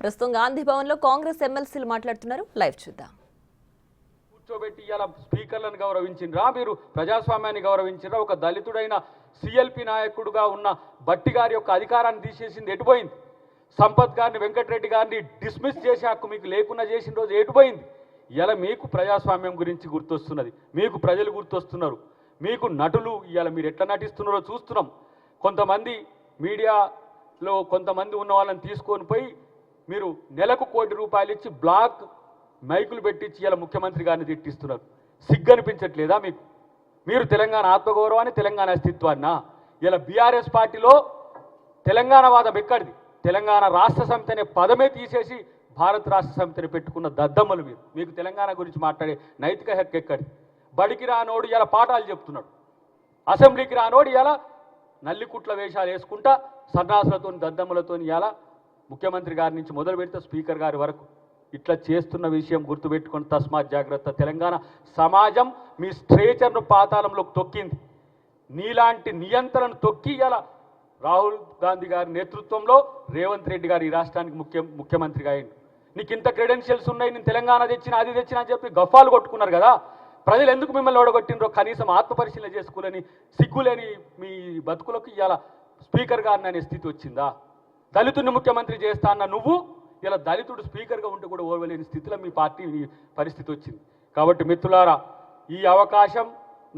ప్రస్తుతం గాంధీ భవన్లో కాంగ్రెస్ ఎమ్మెల్సీలు మాట్లాడుతున్నారు. లైవ్ చూద్దాం. కూర్చోబెట్టి ఇలా స్పీకర్లను గౌరవించినరా, మీరు ప్రజాస్వామ్యాన్ని గౌరవించినరా? ఒక దళితుడైన సిఎల్పి నాయకుడుగా ఉన్న బట్టి గారి యొక్క అధికారాన్ని తీసేసింది ఎటుపోయింది? సంపత్ గారిని, వెంకటరెడ్డి గారిని డిస్మిస్ చేసే హక్కు మీకు లేకుండా చేసిన రోజు ఎటుపోయింది? ఇలా మీకు ప్రజాస్వామ్యం గురించి గుర్తొస్తున్నది, మీకు ప్రజలు గుర్తొస్తున్నారు, మీకు నటులు ఇలా మీరు ఎట్లా నటిస్తున్నారో చూస్తున్నాం. కొంతమంది మీడియాలో కొంతమంది ఉన్న వాళ్ళని తీసుకొని పోయి మీరు నెలకు ₹1 కోటి ఇచ్చి బ్లాక్ మైకులు పెట్టించి ఇలా ముఖ్యమంత్రి గారిని తిట్టిస్తున్నారు. సిగ్గనిపించట్లేదా మీకు? మీరు తెలంగాణ ఆత్మగౌరవాన్ని, తెలంగాణ అస్తిత్వాన్న ఇలా బీఆర్ఎస్ పార్టీలో తెలంగాణ వాదం ఎక్కడిది? తెలంగాణ రాష్ట్ర సమితి అనే పదమే తీసేసి భారత రాష్ట్ర సమితిని పెట్టుకున్న దద్దమ్మలు మీరు. మీకు తెలంగాణ గురించి మాట్లాడే నైతిక హక్కు ఎక్కడిది? బడికి రానోడు ఇలా పాఠాలు చెప్తున్నాడు, అసెంబ్లీకి రానోడు ఇలా నల్లికుట్ల వేషాలు వేసుకుంటా సన్నాసులతో దద్దమ్మలతో ఇలా ముఖ్యమంత్రి గారి నుంచి మొదలు పెడితే స్పీకర్ గారి వరకు ఇట్లా చేస్తున్న విషయం గుర్తుపెట్టుకొని తస్మాత్ జాగ్రత్త. తెలంగాణ సమాజం మీ స్ట్రేచర్ను పాతాళంలోకి తొక్కింది. నీలాంటి నియంత్రణను తొక్కి ఇలా రాహుల్ గాంధీ గారి నేతృత్వంలో రేవంత్ రెడ్డి గారు ఈ రాష్ట్రానికి ముఖ్యమంత్రిగా అయ్యిండు. నీకు ఇంత క్రెడెన్షియల్స్ ఉన్నాయి, నేను తెలంగాణ తెచ్చినా అది తెచ్చినా అని చెప్పి గఫాలు కొట్టుకున్నారు కదా. ప్రజలు ఎందుకు మిమ్మల్ని ఓడగొట్టినరో కనీసం ఆత్మపరిశీలన చేసుకోలేని సిగ్గులేని మీ బతుకులకు ఇలా స్పీకర్ గారిని అనే స్థితి వచ్చిందా? దళితుడిని ముఖ్యమంత్రి చేస్తా అన్న నువ్వు ఇలా దళితుడు స్పీకర్గా ఉంటే కూడా ఓర్వలేని స్థితిలో మీ పార్టీ పరిస్థితి వచ్చింది. కాబట్టి మిత్రులారా, ఈ అవకాశం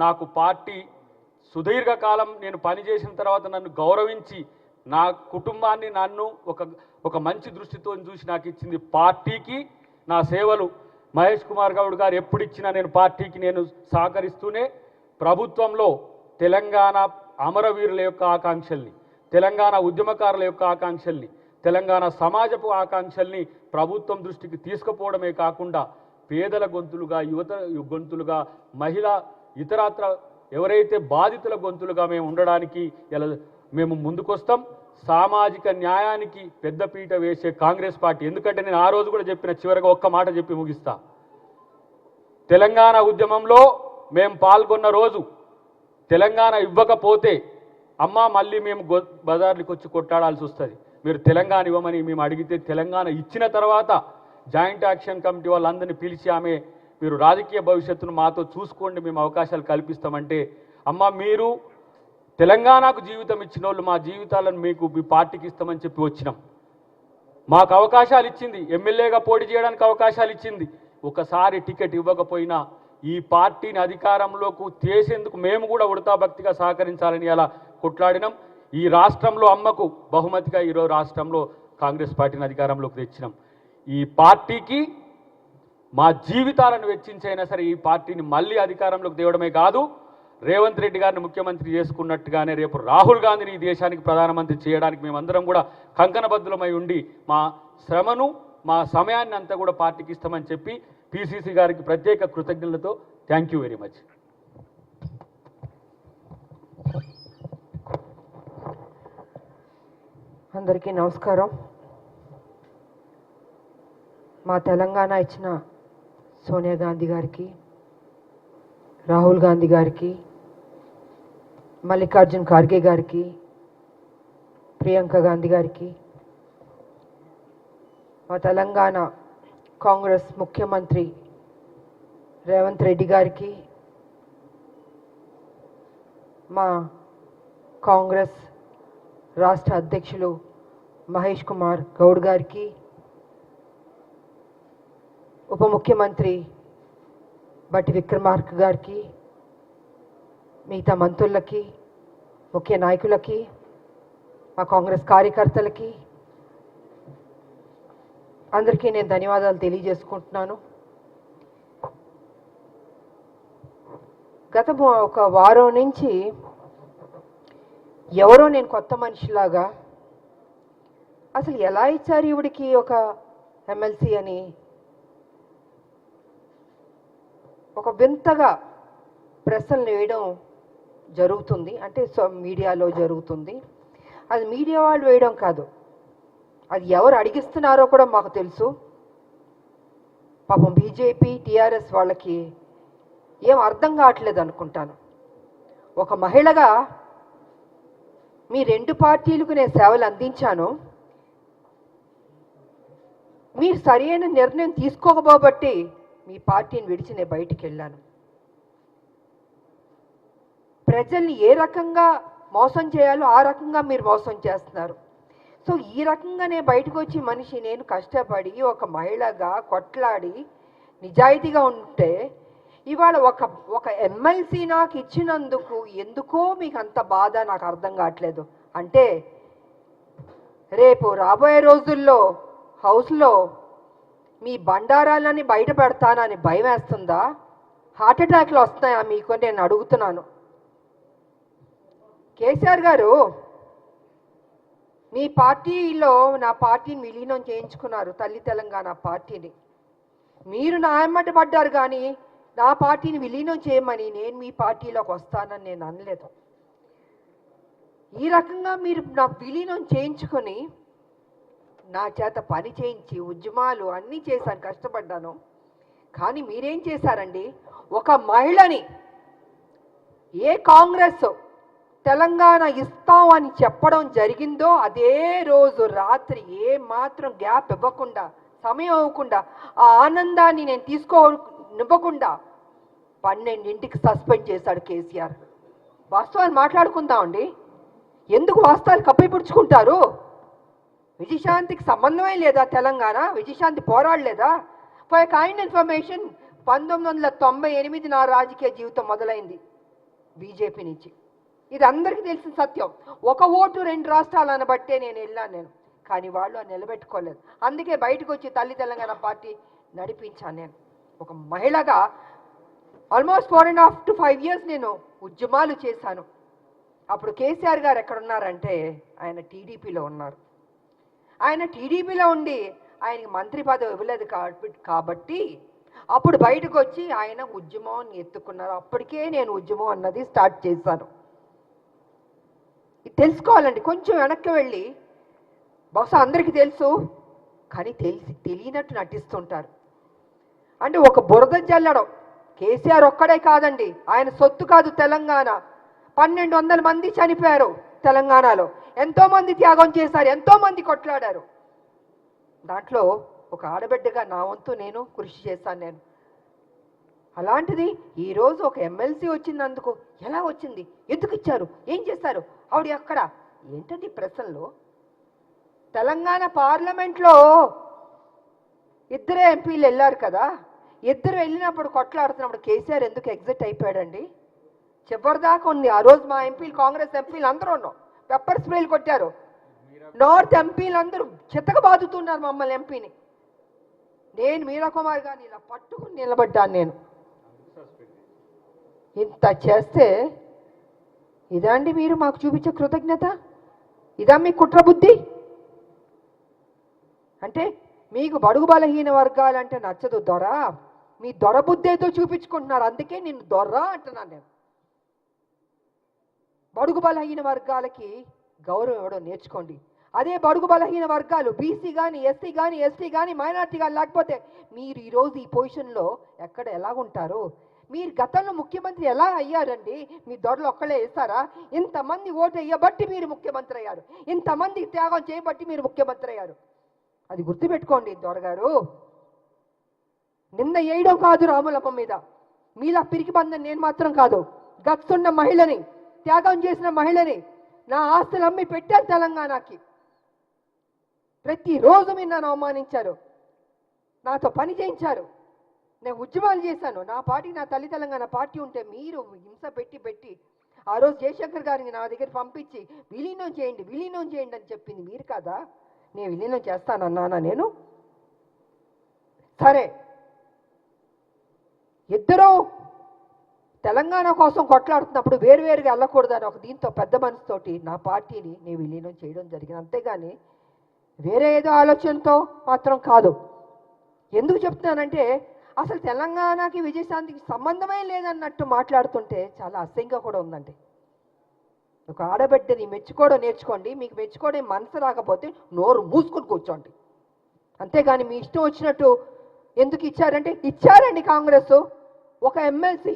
నాకు పార్టీ సుదీర్ఘకాలం నేను పనిచేసిన తర్వాత నన్ను గౌరవించి నా కుటుంబాన్ని నన్ను ఒక మంచి దృష్టితో చూసి నాకు ఇచ్చింది. పార్టీకి నా సేవలు మహేష్ కుమార్ గౌడ్ గారు ఎప్పుడు ఇచ్చినా నేను పార్టీకి నేను సహకరిస్తూనే ప్రభుత్వంలో తెలంగాణ అమరవీరుల యొక్క ఆకాంక్షల్ని, తెలంగాణ ఉద్యమకారుల యొక్క ఆకాంక్షల్ని, తెలంగాణ సమాజపు ఆకాంక్షల్ని ప్రభుత్వం దృష్టికి తీసుకుపోవడమే కాకుండా పేదల గొంతులుగా, యువత గొంతులుగా, మహిళా ఇతరత్ర ఎవరైతే బాధితుల గొంతులుగా మేము ఉండడానికి ఇలా మేము ముందుకొస్తాం. సామాజిక న్యాయానికి పెద్దపీట వేసే కాంగ్రెస్ పార్టీ. ఎందుకంటే నేను ఆ రోజు కూడా చెప్పిన, చివరిగా ఒక్క మాట చెప్పి ముగిస్తా. తెలంగాణ ఉద్యమంలో మేము పాల్గొన్న రోజు తెలంగాణ ఇవ్వకపోతే అమ్మ మళ్ళీ మేము బజార్లకు వచ్చి కొట్టాడాల్సి వస్తుంది, మీరు తెలంగాణ ఇవ్వమని మేము అడిగితే తెలంగాణ ఇచ్చిన తర్వాత జాయింట్ యాక్షన్ కమిటీ వాళ్ళందరినీ పిలిచి ఆమె మీరు రాజకీయ భవిష్యత్తును మాతో చూసుకోండి, మేము అవకాశాలు కల్పిస్తామంటే అమ్మ మీరు తెలంగాణకు జీవితం ఇచ్చిన వాళ్ళు మా జీవితాలను మీకు మీ పార్టీకి ఇస్తామని చెప్పి వచ్చినాం. మాకు అవకాశాలు ఇచ్చింది, ఎమ్మెల్యేగా పోటీ చేయడానికి అవకాశాలు ఇచ్చింది. ఒకసారి టికెట్ ఇవ్వకపోయినా ఈ పార్టీని అధికారంలోకి చేసేందుకు మేము కూడా ఉడతాభక్తిగా సహకరించాలని అలా కొట్లాడినాం. ఈ రాష్ట్రంలో అమ్మకు బహుమతిగా ఈరోజు రాష్ట్రంలో కాంగ్రెస్ పార్టీని అధికారంలోకి తెచ్చినాం. ఈ పార్టీకి మా జీవితాలను వెచ్చించైనా సరే ఈ పార్టీని మళ్ళీ అధికారంలోకి తేవడమే కాదు, రేవంత్ రెడ్డి గారిని ముఖ్యమంత్రి చేసుకున్నట్టుగానే రేపు రాహుల్ గాంధీని ఈ దేశానికి ప్రధానమంత్రి చేయడానికి మేమందరం కూడా కంకణబద్ధులమై ఉండి మా శ్రమను, మా సమయాన్ని అంతా కూడా పార్టీకి ఇస్తామని చెప్పి పిసిసి గారికి ప్రత్యేక కృతజ్ఞతలతో థ్యాంక్ యూ వెరీ మచ్. అందరికీ నమస్కారం. మా తెలంగాణ ఇచ్చిన సోనియా గాంధీ గారికి, రాహుల్ గాంధీ గారికి, మల్లికార్జున్ ఖార్గే గారికి, ప్రియాంక గాంధీ గారికి, మా తెలంగాణ కాంగ్రెస్ ముఖ్యమంత్రి రేవంత్ రెడ్డి గారికి, మా కాంగ్రెస్ రాష్ట్ర అధ్యక్షులు మహేష్ కుమార్ గౌడ్ గారికి, ఉప ముఖ్యమంత్రి బట్టి విక్రమార్క గారికి, మిగతా మంత్రులకి, ముఖ్య నాయకులకి, మా కాంగ్రెస్ కార్యకర్తలకి అందరికీ నేను ధన్యవాదాలు తెలియజేసుకుంటున్నాను. గత ఒక వారం నుంచి ఎవరో నేను కొత్త మనిషిలాగా అసలు ఎలా ఇచ్చారు ఈవిడికి ఒక ఎమ్మెల్సీ అని ఒక వింతగా ప్రశ్నలు వేయడం జరుగుతుంది. అంటే మీడియాలో జరుగుతుంది. అది మీడియా వాళ్ళు వేయడం కాదు, అది ఎవరు అడిగిస్తున్నారో కూడా మాకు తెలుసు. పాపం బీజేపీ టీఆర్ఎస్ వాళ్ళకి ఏం అర్థం కావట్లేదు అనుకుంటాను. ఒక మహిళగా మీ రెండు పార్టీలకు నేను సేవలు అందించాను, మీరు సరైన నిర్ణయం తీసుకోకపోబట్టి మీ పార్టీని విడిచి నేను బయటికి వెళ్ళాను. ప్రజల్ని ఏ రకంగా మోసం చేయాలో ఆ రకంగా మీరు మోసం చేస్తున్నారు. సో ఈ రకంగా నేను బయటకు వచ్చి మనిషి నేను కష్టపడి ఒక మహిళగా కొట్లాడి నిజాయితీగా ఉంటే ఇవాళ ఒక ఎమ్మెల్సీ నాకు ఇచ్చినందుకు ఎందుకో మీకు అంత బాధ నాకు అర్థం కావట్లేదు. అంటే రేపు రాబోయే రోజుల్లో హౌస్లో మీ బండారాలని బయట పెడతానని భయం వేస్తుందా? హార్ట్ అటాక్లు వస్తాయా మీకు నేను అడుగుతున్నాను. కేసీఆర్ గారు మీ పార్టీలో నా పార్టీని విలీనం చేయించుకున్నారు, తల్లి తెలంగాణ పార్టీని. మీరు నా ఎమ్మటి పడ్డారు కానీ నా పార్టీని విలీనం చేయమని నేను మీ పార్టీలోకి వస్తానని నేను అనలేదు. ఈ రకంగా మీరు నా విలీనం చేయించుకొని నా చేత పని చేయించి ఉద్యమాలు అన్నీ చేశాను, కష్టపడ్డాను. కానీ మీరేం చేశారండి? ఒక మహిళని ఏ కాంగ్రెస్ తెలంగాణ ఇస్తాం అని చెప్పడం జరిగిందో అదే రోజు రాత్రి ఏ మాత్రం గ్యాప్ ఇవ్వకుండా, సమయం ఇవ్వకుండా, ఆ ఆనందాన్ని నేను తీసుకోనివ్వకుండా 12ంటికి సస్పెండ్ చేశాడు కేసీఆర్. వాస్తవాన్ని మాట్లాడుకుందామండి. ఎందుకు వాస్తవాలు కప్పిపుడుచుకుంటారు? విజయశాంతికి సంబంధమే లేదా? తెలంగాణ విజయశాంతి పోరాడలేదా? ఫర్ కైండ్ ఇన్ఫర్మేషన్ 1998 నా రాజకీయ జీవితం మొదలైంది బీజేపీ నుంచి. ఇది అందరికీ తెలిసిన సత్యం. ఒక ఓటు 2 రాష్ట్రాలు అనబట్టే నేను వెళ్ళాను. కానీ వాళ్ళు నిలబెట్టుకోలేదు. అందుకే బయటకు వచ్చి తల్లి తెలంగాణ పార్టీ నడిపించాను. నేను ఒక మహిళగా ఆల్మోస్ట్ 4.5 to 5 years నేను ఉద్యమాలు చేశాను. అప్పుడు కేసీఆర్ గారు ఎక్కడున్నారంటే ఆయన టీడీపీలో ఉన్నారు. ఆయన టీడీపీలో ఉండి ఆయనకి మంత్రి పదవి ఇవ్వలేదు కాబట్టి అప్పుడు బయటకు వచ్చి ఆయన ఉద్యమం ఎత్తుకున్నారు. అప్పటికే నేను ఉద్యమం అన్నది స్టార్ట్ చేశాను. తెలుసుకోవాలండి. కొంచెం వెనక్కి వెళ్ళి, బహుశా అందరికీ తెలుసు కానీ తెలియనట్టు నటిస్తుంటారు. అంటే ఒక బురద జల్లడం కేసీఆర్ ఒక్కడే కాదండి, ఆయన సొత్తు కాదు తెలంగాణ. 1200 మంది చనిపోయారు తెలంగాణలో. ఎంతోమంది త్యాగం చేశారు, ఎంతోమంది కొట్లాడారు. దాంట్లో ఒక ఆడబిడ్డగా నా వంతు నేను కృషి చేశాను. నేను అలాంటిది ఈరోజు ఒక ఎమ్మెల్సీ వచ్చినందుకు ఎలా వచ్చింది, ఎందుకు ఇచ్చారు, ఏం చేశారు, ఆవిడ ఎక్కడ ఏంటండి ప్రశ్నలో? తెలంగాణ పార్లమెంట్లో 2 ఎంపీలు వెళ్ళారు కదా, 2 వెళ్ళినప్పుడు కొట్లాడుతున్నప్పుడు కేసీఆర్ ఎందుకు ఎగ్జిట్ అయిపోయాడండి? చివరిదాకా ఉంది. ఆ రోజు మా ఎంపీలు, కాంగ్రెస్ ఎంపీలు అందరూ ఉన్నాం, పెప్పర్ స్ప్రేలు కొట్టారు. నార్త్ ఎంపీలు అందరూ చిత్తక బాదుతున్నారు మమ్మల్ని ఎంపీని. నేను మీరా కుమార్ గారిని ఇలా పట్టుకుని నిలబడ్డాను. నేను ఇంత చేస్తే ఇదండి మీరు మాకు చూపించే కృతజ్ఞత? ఇదా మీ కుట్రబుద్ధి? అంటే మీకు బడుగు బలహీన వర్గాలంటే నచ్చదు దొర, మీ దొర బుద్ధి ఏదో చూపించుకుంటున్నారు. అందుకే నిన్ను దొర అంటున్నాను నేను. బడుగు బలహీన వర్గాలకి గౌరవం ఇవ్వడం నేర్చుకోండి. అదే బడుగు బలహీన వర్గాలు బీసీ కానీ, ఎస్సీ కానీ, ఎస్టీ కానీ, మైనార్టీ కానీ లేకపోతే మీరు ఈరోజు ఈ పొజిషన్లో ఎక్కడ ఎలాగుంటారు? మీరు గతంలో ముఖ్యమంత్రి ఎలా అయ్యారండి? మీ దొరలు ఒక్కళ్ళే వేస్తారా? ఇంతమంది ఓటు వేయబట్టి మీరు ముఖ్యమంత్రి అయ్యారు, ఇంతమంది త్యాగం చేయబట్టి మీరు ముఖ్యమంత్రి అయ్యారు. అది గుర్తుపెట్టుకోండి దొరగారు. నిన్న వేయడం కాదు రాములమ్మ మీద, మీలా పిరికి బంధం నేను మాత్రం కాదు. గచ్చున్న మహిళని, త్యాగం చేసిన మహిళని, నా ఆస్తులు అమ్మి పెట్టాను తెలంగాణకి. ప్రతిరోజు మీరు నన్ను అవమానించారు, నాతో పని చేయించారు, నేను ఉద్యమాలు చేశాను. నా పార్టీ, నా తల్లి తెలంగాణ పార్టీ ఉంటే మీరు హింస పెట్టి ఆ రోజు జయశంకర్ గారిని నా దగ్గర పంపించి విలీనం చేయండి అని చెప్పింది మీరు కాదా? నేను విలీనం చేస్తానన్నానా నేను? సరే, ఇద్దరూ తెలంగాణ కోసం కొట్లాడుతున్నప్పుడు వేరువేరుగా వెళ్ళకూడదని ఒక దీంతో పెద్ద మనసుతోటి నా పార్టీని నేను విలీనం చేయడం జరిగింది. అంతేగాని వేరే ఏదో ఆలోచనతో మాత్రం కాదు. ఎందుకు చెప్తున్నానంటే అసలు తెలంగాణకి విజయశాంతికి సంబంధమే లేదన్నట్టు మాట్లాడుతుంటే చాలా అసహ్యంగా కూడా ఉందండి. ఒక ఆడబిడ్డని మెచ్చుకోవడం నేర్చుకోండి. మీకు మెచ్చుకోవడం మనసు రాకపోతే నోరు మూసుకొని కూర్చోండి. అంతేగాని మీ ఇష్టం వచ్చినట్టు ఎందుకు ఇచ్చారంటే ఇచ్చారండి కాంగ్రెస్ ఒక ఎమ్మెల్సీ.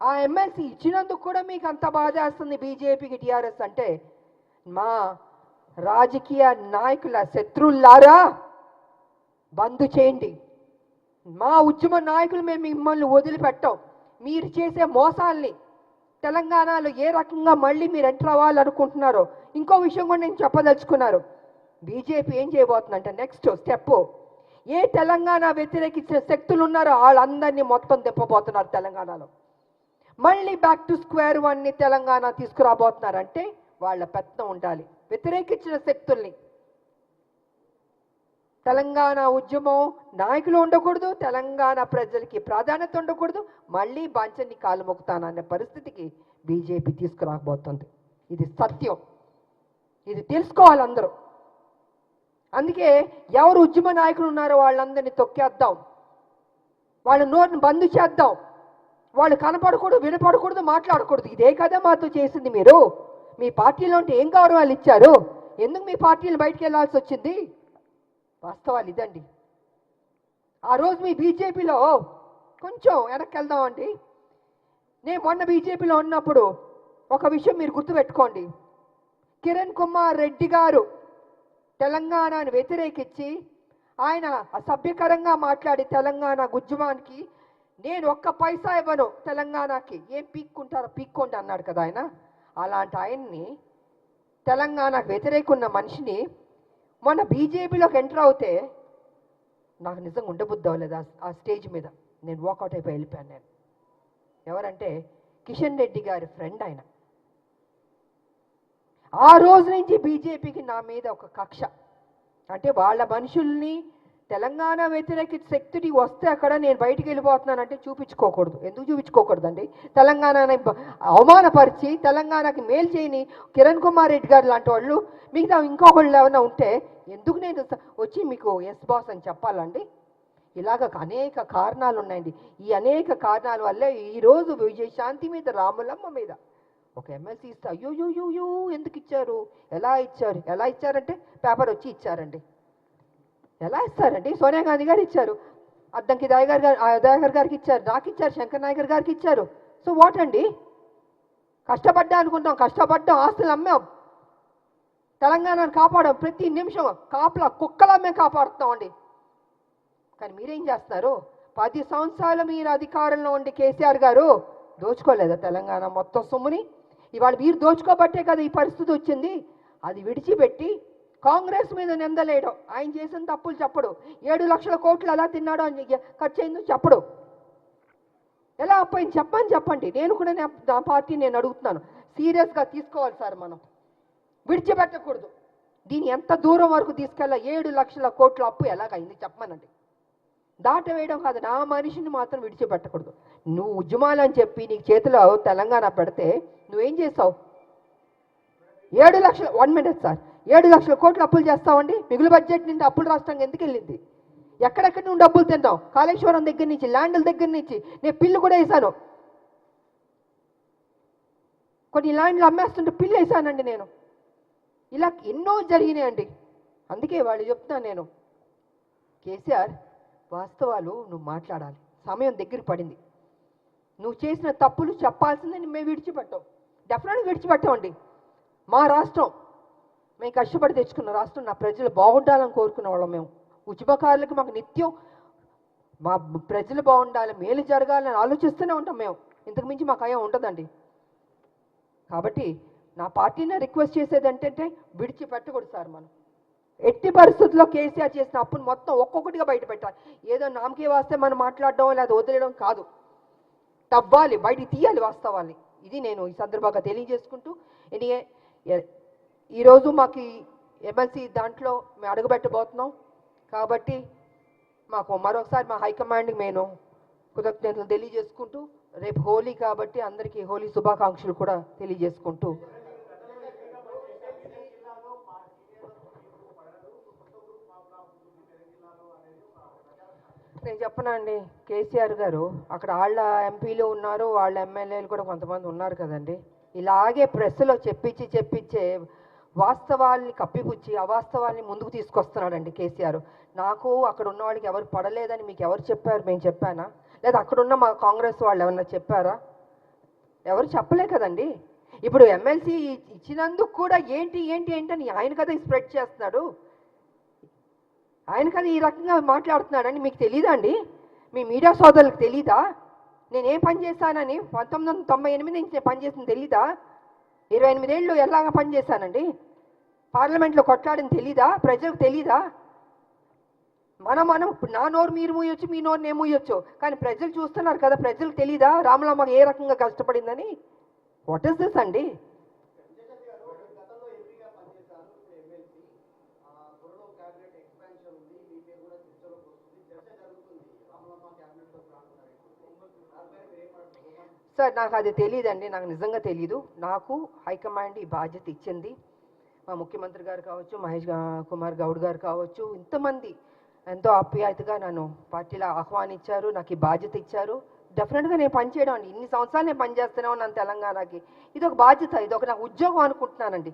ఆ ఎమ్మెల్సీ ఇచ్చినందుకు కూడా మీకు అంత బాధ వేస్తుంది బీజేపీకి, టీఆర్ఎస్ అంటే. మా రాజకీయ నాయకుల శత్రువులారా, బంద్ చేయండి. మా ఉద్యమ నాయకులు మేము మిమ్మల్ని వదిలిపెట్టాం. మీరు చేసే మోసాల్ని తెలంగాణలో ఏ రకంగా మళ్ళీ మీరు ఎంటర్ అవ్వాలనుకుంటున్నారో ఇంకో విషయం కూడా నేను చెప్పదలుచుకున్నారు. బీజేపీ ఏం చేయబోతుందంటే నెక్స్ట్ స్టెప్, ఏ తెలంగాణ వ్యతిరేకించిన శక్తులు ఉన్నారో వాళ్ళందరినీ మొత్తం తిప్పబోతున్నారు తెలంగాణలో. మళ్ళీ బ్యాక్ టు స్క్వేర్ వన్ని తెలంగాణ తీసుకురాబోతున్నారంటే వాళ్ళ పెత్తనం ఉండాలి. వ్యతిరేకించిన శక్తుల్ని, తెలంగాణ ఉద్యమం నాయకులు ఉండకూడదు, తెలంగాణ ప్రజలకి ప్రాధాన్యత ఉండకూడదు, మళ్ళీ బాంచన్ని కాలు మొక్కుతాననే పరిస్థితికి బీజేపీ తీసుకురాబోతుంది. ఇది సత్యం, ఇది తెలుసుకోవాలి అందరూ. అందుకే ఎవరు ఉద్యమ నాయకులు ఉన్నారో వాళ్ళందరినీ తొక్కేద్దాం, వాళ్ళ నోరుని బంద్ చేద్దాం. వాళ్ళు కనపడకూడదు, వినపడకూడదు, మాట్లాడకూడదు. ఇదే కదా మాతో చేసింది మీరు. మీ పార్టీలో ఉంటే ఏం గౌరవాలు ఇచ్చారు? ఎందుకు మీ పార్టీలు బయటికి వెళ్ళాల్సి వచ్చింది? వాస్తవాలు ఇదండి. ఆ రోజు మీ బీజేపీలో కొంచెం వెనక్కి వెళ్దామండి. నేను మొన్న బీజేపీలో ఉన్నప్పుడు ఒక విషయం మీరు గుర్తుపెట్టుకోండి. కిరణ్ కుమార్ రెడ్డి గారు తెలంగాణను వ్యతిరేకించి ఆయన అసభ్యకరంగా మాట్లాడి తెలంగాణ ఉద్యమానికి నేను ఒక్క పైసా ఇవ్వను తెలంగాణకి, ఏం పీక్కుంటారో పీక్కోండి అన్నాడు కదా ఆయన. అలాంటి ఆయన్ని, తెలంగాణకు వ్యతిరేక ఉన్న మనిషిని మొన్న బీజేపీలోకి ఎంటర్ అవుతే నాకు నిజంగా ఉండబుద్ధి అవ్వలేదు. ఆ స్టేజ్ మీద నేను వాకౌట్ అయిపోయి వెళ్ళిపోయాను. నేను ఎవరంటే కిషన్ రెడ్డి గారి ఫ్రెండ్ ఆయన. ఆ రోజు నుంచి బీజేపీకి నా మీద ఒక కక్ష. అంటే వాళ్ళ మనుషుల్ని తెలంగాణ వ్యతిరేక శక్తిని వస్తే అక్కడ నేను బయటికి వెళ్ళిపోతున్నానంటే చూపించుకోకూడదు. ఎందుకు చూపించుకోకూడదండి? తెలంగాణని అవమానపరిచి తెలంగాణకి మేలు చేయని కిరణ్ కుమార్ రెడ్డి గారు లాంటి వాళ్ళు మిగతా ఇంకొకళ్ళు ఏమైనా ఉంటే ఎందుకు నేను వచ్చి మీకు ఎస్ బాస్ అని చెప్పాలండి? ఇలాగ అనేక కారణాలు ఉన్నాయండి. ఈ అనేక కారణాల వల్లే ఈరోజు విజయశాంతి మీద, రాములమ్మ మీద ఒక ఎమ్మెల్సీ ఇస్తే అయ్యో ఎందుకు ఇచ్చారు, ఎలా ఇచ్చారంటే పేపర్ వచ్చి ఇచ్చారండి. ఎలా ఇస్తారండి? సోనియా గాంధీ గారు ఇచ్చారు, అద్దంకి దయాకర్ గారికి ఇచ్చారు, నాకు ఇచ్చారు, శంకర్ నాయకర్ గారికి ఇచ్చారు. సో వాట్ అండి? కష్టపడ్డా అనుకుంటాం, కష్టపడ్డాం, ఆస్తులు అమ్మాం, తెలంగాణను కాపాడాం. ప్రతి నిమిషం కాపలా కుక్కలమ్మే కాపాడుతామండి. కానీ మీరేం చేస్తున్నారు? 10 సంవత్సరాలు మీరు అధికారంలో ఉండి కేసీఆర్ గారు దోచుకోలేదా తెలంగాణ మొత్తం సొమ్ముని? ఇవాళ మీరు దోచుకోబట్టే కదా ఈ పరిస్థితి వచ్చింది. అది విడిచిపెట్టి కాంగ్రెస్ మీద నిందలేయడం, ఆయన చేసిన తప్పులు చెప్పడు, 7 లక్షల కోట్లు ఎలా తిన్నాడో అని ఖర్చు అయిందో చెప్పడు, ఎలా అప్పయింది చెప్పండి. నేను కూడా నా పార్టీ నేను అడుగుతున్నాను, సీరియస్గా తీసుకోవాలి సార్. మనం విడిచిపెట్టకూడదు. దీన్ని ఎంత దూరం వరకు తీసుకెళ్ళా? 7 లక్షల కోట్ల అప్పు ఎలాగైంది చెప్పమనండి. దాటవేయడం కాదు, నా మనిషిని మాత్రం విడిచిపెట్టకూడదు. నువ్వు ఉద్యమాలని చెప్పి నీకు చేతిలో తెలంగాణ పెడితే నువ్వేం చేస్తావు? 7 లక్షల 1 మినిట్ సార్, 7 లక్షల కోట్లు అప్పులు చేస్తావండి. మిగులు బడ్జెట్ నుండి అప్పులు రాష్ట్రంగా ఎందుకు వెళ్ళింది? ఎక్కడెక్కడి నుండి డబ్బులు తిన్నావు? కాళేశ్వరం దగ్గర నుంచి, ల్యాండ్ల దగ్గర నుంచి. నేను పిల్లు కూడా వేసాను, కొన్ని ల్యాండ్లు అమ్మేస్తుంటే పిల్లు వేసానండి నేను. ఇలా ఎన్నో జరిగినాయండి. అందుకే వాళ్ళు చెప్తాను నేను, కేసీఆర్ వాస్తవాలు నువ్వు మాట్లాడాలి. సమయం దగ్గరికి పడింది. నువ్వు చేసిన తప్పులు చెప్పాల్సిందని మేము విడిచిపెట్టాం, డెఫినెట్గా విడిచిపెట్టామండి. మా రాష్ట్రం మేము కష్టపడి తెచ్చుకున్న రాష్ట్రం, నా ప్రజలు బాగుండాలని కోరుకునే వాళ్ళం మేము. ఉద్యమకారులకు మాకు నిత్యం మా ప్రజలు బాగుండాలి, మేలు జరగాలని ఆలోచిస్తూనే ఉంటాం మేము. ఇంతకు మించి మాకు అయ్యా ఉండదండి. కాబట్టి నా పార్టీని రిక్వెస్ట్ చేసేది ఏంటంటే విడిచిపెట్టకూడదు సార్. మనం ఎట్టి పరిస్థితుల్లో కేసీఆర్ చేసిన అప్పును మొత్తం ఒక్కొక్కటిగా బయట పెట్టాలి. ఏదో నామకే వాస్తే మనం మాట్లాడడం లేదా వదిలేయడం కాదు, తవ్వాలి, బయటికి తీయాలి వాస్తవాన్ని. ఇది నేను ఈ సందర్భంగా తెలియజేసుకుంటూ, ఈరోజు మాకు ఎమ్మెల్సీ దాంట్లో మేము అడుగుపెట్టబోతున్నాం. కాబట్టి మాకు మరొకసారి మా హైకమాండ్కి నేను కృతజ్ఞతలు తెలియజేసుకుంటూ, రేపు హోలీ కాబట్టి అందరికీ హోలీ శుభాకాంక్షలు కూడా తెలియజేసుకుంటూ, నేను చెప్పనండి, కేసీఆర్ గారు అక్కడ వాళ్ళ ఎంపీలు ఉన్నారు, వాళ్ళ ఎమ్మెల్యేలు కూడా కొంతమంది ఉన్నారు కదండి. ఇలాగే ప్రెస్లో చెప్పించే వాస్తవాల్ని కప్పిపుచ్చి అవాస్తవాల్ని ముందుకు తీసుకొస్తున్నాడండి కేసీఆర్. నాకు అక్కడ ఉన్న వాళ్ళకి ఎవరు పడలేదని మీకు ఎవరు చెప్పారు? మేము చెప్పానా? లేదా అక్కడున్న మా కాంగ్రెస్ వాళ్ళు ఏమన్నా చెప్పారా? ఎవరు చెప్పలే కదండి. ఇప్పుడు ఎమ్మెల్సీ ఇచ్చినందుకు కూడా ఏంటి అని ఆయన కదా స్ప్రెడ్ చేస్తున్నాడు. ఆయన కదా ఈ రకంగా మాట్లాడుతున్నాడని మీకు తెలీదా అండి? మీ మీడియా సోదరులకు తెలీదా? నేనేం పని చేశానని 1998 నుంచి నేను పనిచేసింది తెలీదా? 28 ఏళ్ళు ఎలాగ పనిచేశానండి? పార్లమెంట్లో కొట్లాడని తెలీదా? ప్రజలకు తెలీదా? మనం ఇప్పుడు నా నోరు మీరు మూయొచ్చు, మీ నోరు నేను మూయొచ్చు, కానీ ప్రజలు చూస్తున్నారు కదా, ప్రజలకు తెలీదా రామలమ్మ ఏ రకంగా కష్టపడిందని? వాట్ ఇస్ దిస్ అండి? సార్ నాకు అది తెలియదండి, నాకు నిజంగా తెలీదు. నాకు హైకమాండ్ ఈ బాధ్యత ఇచ్చింది. మా ముఖ్యమంత్రి గారు కావచ్చు, మహేష్ కుమార్ గౌడ్ గారు కావచ్చు, ఇంతమంది ఎంతో ఆప్యాయతగా నన్ను పార్టీలో ఆహ్వానించారు, నాకు ఈ బాధ్యత ఇచ్చారు. డెఫినెట్గా నేను పనిచేయడం అండి, ఇన్ని సంవత్సరాలు నేను పనిచేస్తూనే ఉన్నాను తెలంగాణకి. ఇది ఒక బాధ్యత, ఇది ఒక నాకు ఉద్యోగం అనుకుంటున్నానండి,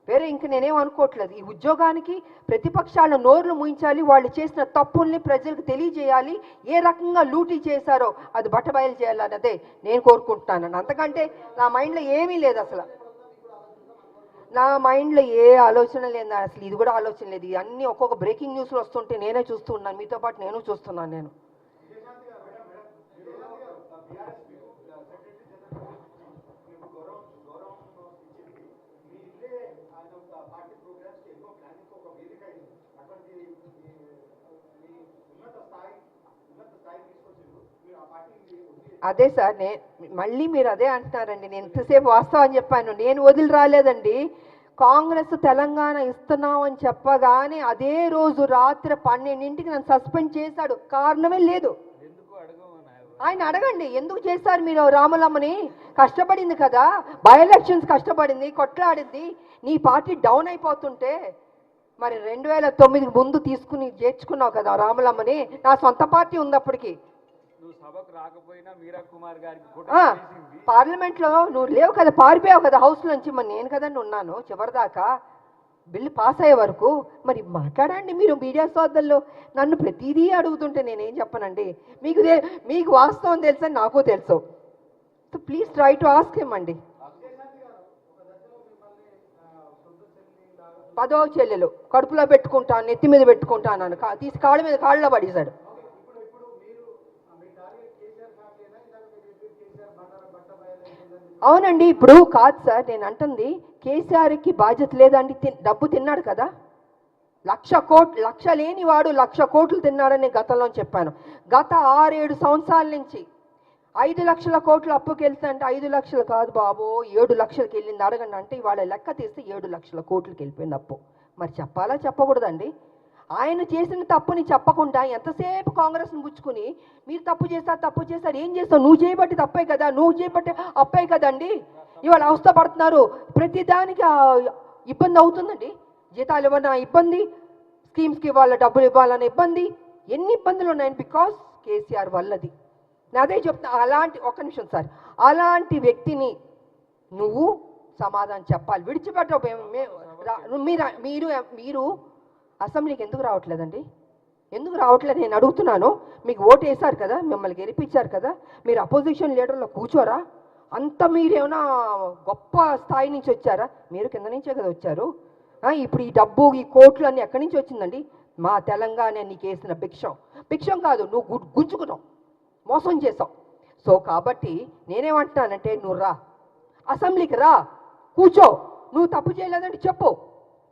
వేరే ఇంక నేనేం అనుకోవట్లేదు. ఈ ఉద్యోగానికి ప్రతిపక్షాల నోర్లు ముయించాలి, వాళ్ళు చేసిన తప్పుల్ని ప్రజలకు తెలియజేయాలి, ఏ రకంగా లూటీ చేశారో అది బట్టబయలు చేయాలన్నదే నేను కోరుకుంటున్నాను. అంతకంటే నా మైండ్లో ఏమీ లేదు అసలు, నా మైండ్లో ఏ ఆలోచన లేదు అసలు, ఇది కూడా ఆలోచన లేదు. ఇవన్నీ ఒక్కొక్క బ్రేకింగ్ న్యూస్లు వస్తుంటే నేనే చూస్తూ ఉన్నాను, మీతో పాటు నేను చూస్తున్నాను. నేను అదే సార్, మళ్ళీ మీరు అదే అంటున్నారండి. నేను ఎంతసేపు వాస్తవం చెప్పాను, నేను వదిలి రాలేదండి. కాంగ్రెస్ తెలంగాణ ఇస్తున్నాం అని చెప్పగానే అదే రోజు రాత్రి 12ంటికి నన్ను సస్పెండ్ చేశాడు, కారణమే లేదు. ఆయన అడగండి ఎందుకు చేశారు మీరు? రామలమ్మని కష్టపడింది కదా, బై ఎలక్షన్స్ కష్టపడింది, కొట్లాడింది. నీ పార్టీ డౌన్ అయిపోతుంటే మరి 2009 ముందు తీసుకుని చేర్చుకున్నావు కదా రామలమ్మని. నా సొంత పార్టీ ఉంది అప్పటికి. పార్లమెంట్లో నువ్వు లేవు కదా, పారిపోయావు కదా హౌస్ నుంచి. మరి నేను కదండి ఉన్నాను చివరిదాకా బిల్లు పాస్ అయ్యే వరకు. మరి మాట్లాడండి మీరు మీడియా సోదరులు, నన్ను ప్రతిదీ అడుగుతుంటే నేనేం చెప్పనండి? మీకు వాస్తవం తెలుసని నాకు తెలుసు. So please try to ask him అండి. 10వ చెల్లెలు కడుపులో పెట్టుకుంటాను, నెత్తి మీద పెట్టుకుంటాను, తీసి కాళ్ళలో పడేశాడు. అవునండి, ఇప్పుడు కాదు సార్ నేను అంటుంది, కేసీఆర్కి బాధ్యత లేదండి. డబ్బు తిన్నాడు కదా, 1,00,000 కోట్లు, 1,00,000 లేని వాడు 1,00,000 కోట్లు తిన్నాడని గతంలో చెప్పాను. గత 6-7 సంవత్సరాల నుంచి 5 లక్షల కోట్లు అప్పుకి వెళ్తుంటే 5 లక్షలు కాదు బాబు 7 లక్షలకి వెళ్ళింది, అడగండి అంటే ఇవాళ లెక్క తీస్తే 7 లక్షల కోట్లకి వెళ్ళిపోయింది అప్పు. మరి చెప్పాలా చెప్పకూడదండి? ఆయన చేసిన తప్పుని చెప్పకుండా ఎంతసేపు కాంగ్రెస్ని పుచ్చుకుని మీరు తప్పు చేస్తారు ఏం చేస్తావు? నువ్వు చేయబట్టి తప్పే కదా, నువ్వు చేయబట్టి అప్పే కదండి. ఇవాళ అవస్థపడుతున్నారు, ప్రతిదానికి ఇబ్బంది అవుతుందండి. జీతాలు ఇవ్వన ఇబ్బంది, స్కీమ్స్కి వాళ్ళ డబ్బులు ఇవ్వాలన్న ఇబ్బంది, ఎన్ని ఇబ్బందులు ఉన్నాయని బికాస్ కేసీఆర్ వల్లది. అదే చెప్తున్నా. అలాంటి ఒక్క నిమిషం సార్, అలాంటి వ్యక్తిని నువ్వు సమాధానం చెప్పాలి. విడిచిపెట్టవు. మీరు అసెంబ్లీకి ఎందుకు రావట్లేదండి? ఎందుకు రావట్లేదు నేను అడుగుతున్నాను. మీకు ఓటు వేశారు కదా, మిమ్మల్ని గెలిపించారు కదా, మీరు అపోజిషన్ లీడర్లో కూర్చోరా? అంత మీరేమైనా గొప్ప స్థాయి నుంచి వచ్చారా? మీరు కింద నుంచే కదా వచ్చారు. ఇప్పుడు ఈ డబ్బు ఈ కోట్లు అన్నీ ఎక్కడి నుంచి వచ్చిందండి? మా తెలంగాణ నీకు వేసిన భిక్షం కాదు, నువ్వు గుంజుకున్నావు, మోసం చేసావు. సో కాబట్టి నేనేమంటున్నానంటే నువ్వు రా, అసెంబ్లీకి రా, కూర్చో. నువ్వు తప్పు చేయలేదంటే చెప్పు,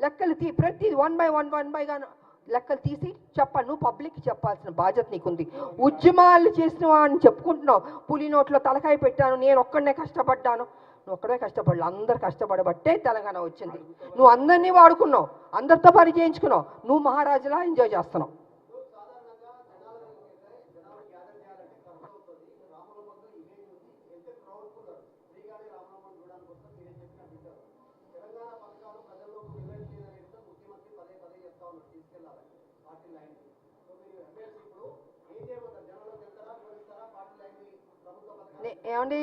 లెక్కలు ప్రతిది 1 by 1 లెక్కలు తీసి చెప్పాలి. నువ్వు పబ్లిక్కి చెప్పాల్సిన బాధ్యత నీకుంది. ఉద్యమాలు చేసిన వాడిని చెప్పుకుంటున్నావు, పులి నోట్లో తలకాయ పెట్టాను, నేను ఒక్కడనే కష్టపడ్డాను. నువ్వు ఒక్కడే కష్టపడలేదు, అందరు కష్టపడబట్టే తెలంగాణ వచ్చింది. నువ్వు అందరినీ వాడుకున్నావు, అందరితో పని చేయించుకున్నావు, నువ్వు మహారాజులా ఎంజాయ్ చేస్తున్నావు. ఏమండి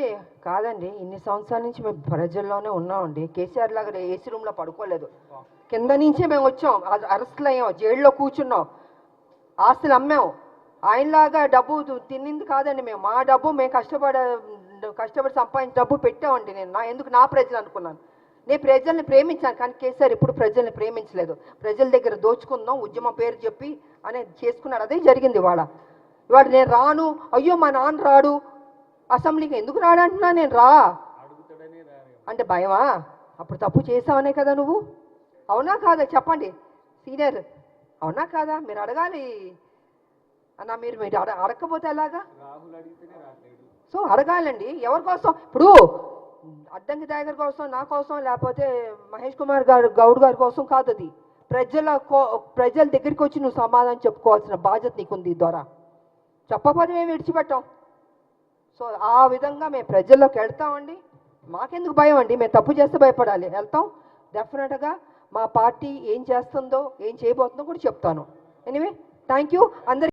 కాదండి, ఇన్ని సంవత్సరాల నుంచి మేము ప్రజల్లోనే ఉన్నామండి. కేసీఆర్ లాగా ఏసీ రూమ్లో పడుకోలేదు, కింద నుంచే మేము వచ్చాం, అరెస్టులు అయ్యాం, జైల్లో కూర్చున్నాం, ఆస్తులు అమ్మాం. ఆయనలాగా డబ్బు తిన్నింది కాదండి మేము. మా డబ్బు మేము కష్టపడి సంపాదించిన డబ్బు పెట్టామండి. ఎందుకు నా ప్రజలు అనుకున్నాను. నేను ప్రజల్ని ప్రేమించాను, కానీ కేసీఆర్ ఇప్పుడు ప్రజల్ని ప్రేమించలేదు. ప్రజల దగ్గర దోచుకుందాం, ఉద్యమం పేరు చెప్పి అనేది చేసుకున్నాడు. అదే జరిగింది ఇవాళ. నేను రాను, అయ్యో మా నాన్న రాడు అసెంబ్లీకి, ఎందుకు రాడంటున్నా నేను రా అంటే భయమా? అప్పుడు తప్పు చేసావనే కదా నువ్వు, అవునా కాదా చెప్పండి సీనియర్, అవునా కాదా? మీరు అడగాలి అన్న, మీరు అడగకపోతే ఎలాగా? సో అడగాలండి. ఎవరి కోసం? ఇప్పుడు అడ్డంకి టైగర్ కోసం, నా కోసం, లేకపోతే మహేష్ కుమార్ గౌడ్ గారి కోసం కాదు. అది ప్రజల దగ్గరికి వచ్చి నువ్వు సమాధానం చెప్పుకోవాల్సిన బాధ్యత నీకుంది. ద్వారా చెప్పకపోతే మేము విడిచిపెట్టాం. సో ఆ విధంగా మేము ప్రజల్లోకి వెళ్తామండి. మాకెందుకు భయం అండి? మేము తప్పు చేస్తే భయపడాలి? వెళ్తాం డెఫినెట్గా. మా పార్టీ ఏం చేస్తుందో, ఏం చేయబోతుందో కూడా చెప్తాను. ఎనీవే, థ్యాంక్ యూ అందరి.